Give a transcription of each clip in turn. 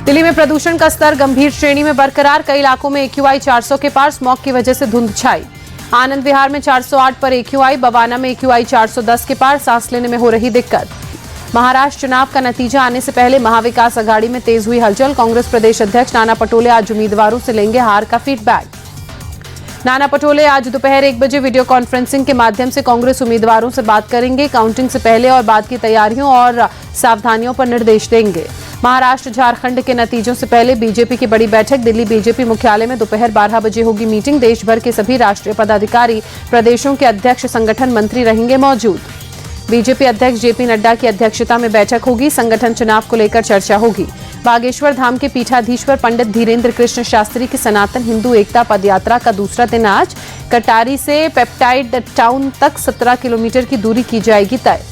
दिल्ली में प्रदूषण का स्तर गंभीर श्रेणी में बरकरार, कई इलाकों में AQI 400 के पार, स्मॉग की वजह से धुंध छाई। आनंद विहार में 408 पर AQI, बवाना में AQI 410 के पार, सांस लेने में हो रही दिक्कत। महाराष्ट्र चुनाव का नतीजा आने से पहले महाविकास अघाड़ी में तेज हुई हलचल, कांग्रेस प्रदेश अध्यक्ष नाना पटोले आज उम्मीदवारों से लेंगे हार का फीडबैक। नाना पटोले आज दोपहर 1 बजे वीडियो कॉन्फ्रेंसिंग के माध्यम से कांग्रेस उम्मीदवारों से बात करेंगे, काउंटिंग से पहले और बाद की तैयारियों और सावधानियों पर निर्देश देंगे। महाराष्ट्र झारखंड के नतीजों से पहले बीजेपी की बड़ी बैठक, दिल्ली बीजेपी मुख्यालय में दोपहर 12 बजे होगी मीटिंग, देश भर के सभी राष्ट्रीय पदाधिकारी, प्रदेशों के अध्यक्ष, संगठन मंत्री रहेंगे मौजूद। बीजेपी अध्यक्ष जेपी नड्डा की अध्यक्षता में बैठक होगी, संगठन चुनाव को लेकर चर्चा होगी। बागेश्वर धाम के पीठाधीश्वर पंडित धीरेन्द्र कृष्ण शास्त्री की सनातन हिंदू एकता पदयात्रा का दूसरा दिन आज कटारी से पेप्टाइड टाउन तक 17 किलोमीटर की दूरी की जाएगी तय।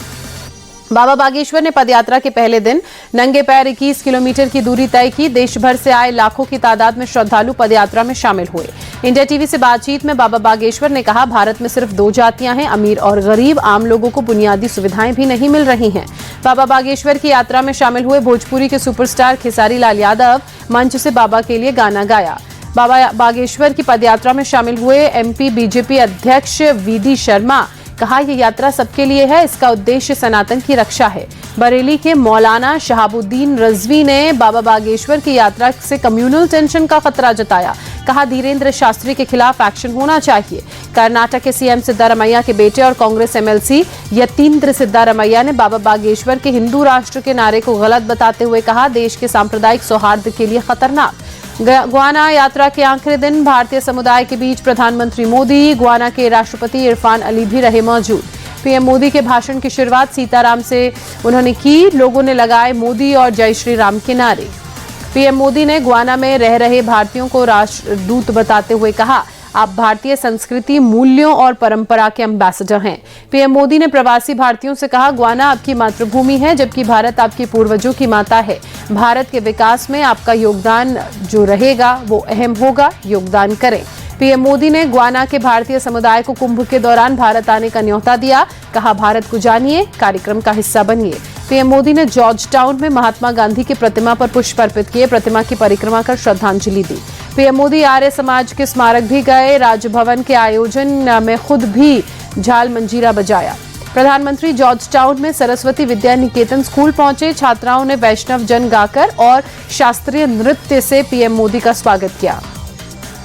बाबा बागेश्वर ने पदयात्रा के पहले दिन नंगे पैर 21 किलोमीटर की दूरी तय की। देश भर से आए लाखों की तादाद में श्रद्धालु पदयात्रा में शामिल हुए। इंडिया टीवी से बातचीत में बाबा बागेश्वर ने कहा, भारत में सिर्फ 2 जातियां हैं, अमीर और गरीब। आम लोगों को बुनियादी सुविधाएं भी नहीं मिल रही हैं। बाबा बागेश्वर की यात्रा में शामिल हुए भोजपुरी के सुपरस्टार खेसारी लाल यादव मंच से बाबा के लिए गाना गाया। बाबा बागेश्वर की पदयात्रा में शामिल हुए MP बीजेपी अध्यक्ष VD शर्मा कहा, यह यात्रा सबके लिए है, इसका उद्देश्य सनातन की रक्षा है। बरेली के मौलाना शहाबुद्दीन रजवी ने बाबा बागेश्वर की यात्रा से कम्युनल टेंशन का खतरा जताया, कहा धीरेन्द्र शास्त्री के खिलाफ एक्शन होना चाहिए। कर्नाटक के CM सिद्धारमैया के बेटे और कांग्रेस MLC यतीन्द्र सिद्धारमैया ने बाबा बागेश्वर के हिंदू राष्ट्र के नारे को गलत बताते हुए कहा, देश के सांप्रदायिक सौहार्द के लिए खतरनाक। गुआना यात्रा के आखिरी दिन भारतीय समुदाय के बीच प्रधानमंत्री मोदी, गुआना के राष्ट्रपति इरफान अली भी रहे मौजूद। PM मोदी के भाषण की शुरुआत सीताराम से उन्होंने की, लोगों ने लगाए मोदी और जय श्री राम के नारे। PM मोदी ने गुआना में रह रहे भारतीयों को राष्ट्रदूत बताते हुए कहा, आप भारतीय संस्कृति, मूल्यों और परंपरा के एम्बेसडर हैं। PM मोदी ने प्रवासी भारतीयों से कहा, गुआना आपकी मातृभूमि है, जबकि भारत आपके पूर्वजों की माता है। भारत के विकास में आपका योगदान जो रहेगा वो अहम होगा, योगदान करें। PM मोदी ने गुआना के भारतीय समुदाय को कुंभ के दौरान भारत आने का न्योता दिया, कहा भारत को जानिए, कार्यक्रम का हिस्सा बनिए। PM मोदी ने जॉर्ज टाउन में महात्मा गांधी की प्रतिमा पर पुष्प अर्पित किए, प्रतिमा की परिक्रमा कर श्रद्धांजलि दी। PM मोदी आर्य समाज के स्मारक भी गए, राजभवन के आयोजन में खुद भी झाल मंजीरा बजाया। प्रधानमंत्री जॉर्ज टाउन में सरस्वती विद्या निकेतन स्कूल पहुंचे, छात्राओं ने वैष्णव जन गाकर और शास्त्रीय नृत्य से PM मोदी का स्वागत किया।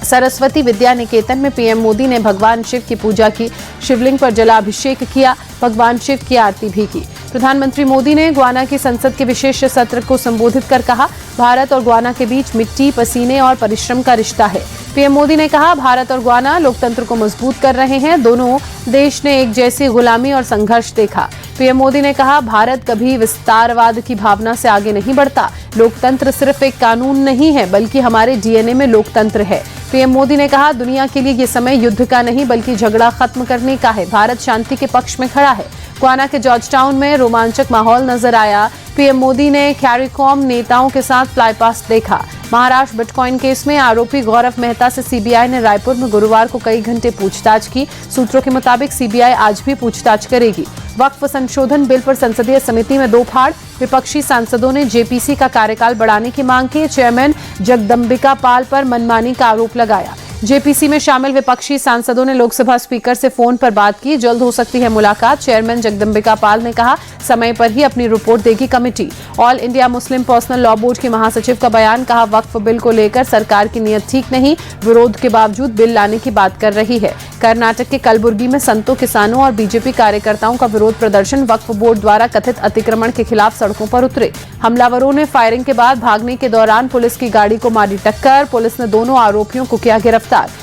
सरस्वती विद्या निकेतन में PM मोदी ने भगवान शिव की पूजा की, शिवलिंग पर जलाभिषेक किया, भगवान शिव की आरती भी की। प्रधानमंत्री मोदी ने गुआना की संसद के विशेष सत्र को संबोधित कर कहा, भारत और गुआना के बीच मिट्टी, पसीने और परिश्रम का रिश्ता है। PM मोदी ने कहा, भारत और गुआना लोकतंत्र को मजबूत कर रहे हैं, दोनों देश ने एक जैसी गुलामी और संघर्ष देखा। PM मोदी ने कहा, भारत कभी विस्तारवाद की भावना से आगे नहीं बढ़ता। लोकतंत्र सिर्फ एक कानून नहीं है, बल्कि हमारे DNA में लोकतंत्र है। PM मोदी ने कहा, दुनिया के लिए ये समय युद्ध का नहीं बल्कि झगड़ा खत्म करने का है। भारत शांति के पक्ष में खड़ा है। गुआना के जॉर्ज टाउन में रोमांचक माहौल नजर आया। PM मोदी ने कैरिकॉम नेताओं के साथ फ्लाईपास्ट देखा। महाराष्ट्र बिटकॉइन केस में आरोपी गौरव मेहता से CBI ने रायपुर में गुरुवार को कई घंटे पूछताछ की। सूत्रों के मुताबिक CBI आज भी पूछताछ करेगी। वक्फ संशोधन बिल पर संसदीय समिति में 2 फाड़, विपक्षी सांसदों ने JPC का कार्यकाल बढ़ाने की मांग की। चेयरमैन जगदम्बिका पाल पर मनमानी का आरोप लगाया। JPC में शामिल विपक्षी सांसदों ने लोकसभा स्पीकर से फोन पर बात की, जल्द हो सकती है मुलाकात। चेयरमैन जगदम्बिका पाल ने कहा, समय पर ही अपनी रिपोर्ट देगी committee. All India Muslim personal law board की महासचिव का बयान, कहा वक्फ बिल को लेकर सरकार की नीयत ठीक नहीं, विरोध के बावजूद बिल लाने की बात कर रही है। कर्नाटक के कलबुर्गी में संतों, किसानों और बीजेपी कार्यकर्ताओं का विरोध प्रदर्शन, वक्फ बोर्ड द्वारा कथित अतिक्रमण के खिलाफ सड़कों पर उतरे। हमलावरों ने फायरिंग के बाद भागने के दौरान पुलिस की गाड़ी को मारी टक्कर, पुलिस ने दोनों आरोपियों को किया गिरफ्तार।